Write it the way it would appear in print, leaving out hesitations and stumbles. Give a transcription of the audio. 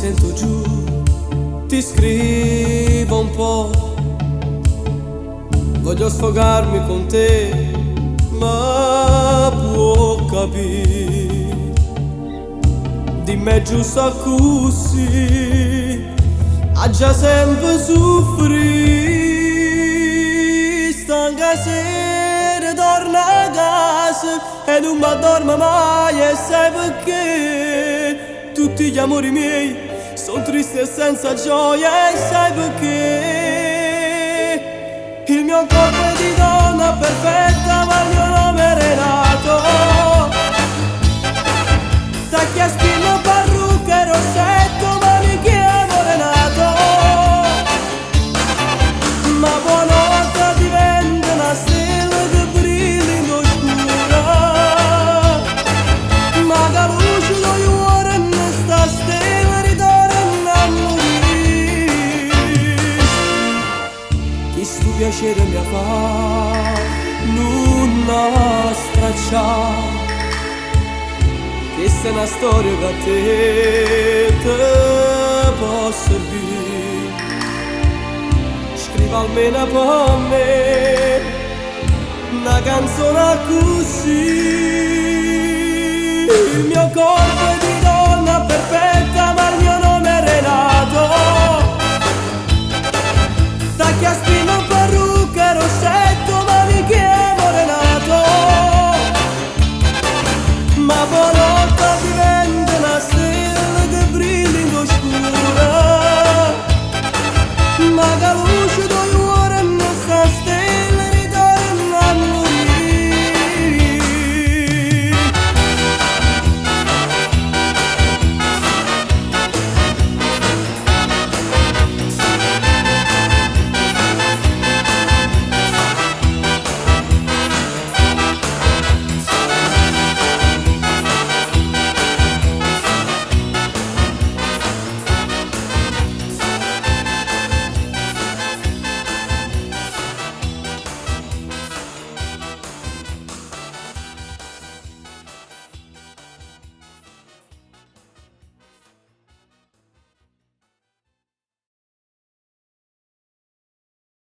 sento giù, ti scrivo un po'. Voglio sfogarmi con te, ma può capire. Dimmi giusto così, ha già sempre soffrì. Stanca sera torna a casa e non mi addormo mai, e sai perché? Tutti gli amori miei sono tristi e senza gioia, e sai perché? Il mio corpo è di donna perfetta, ma il mio nome è Renato. Tacchi a spillo, parrucca e rossetto, ma mi chiamo Renato. Ma buonanotte diventa una stella che brilla in oscura. Ma che luce lo cuore in sta stella ritorna a morire. Chi sto piacere mi fa non stracciare. Questa è una storia che a te può servire. Scrivo almeno per me una canzone così. Il mio corpo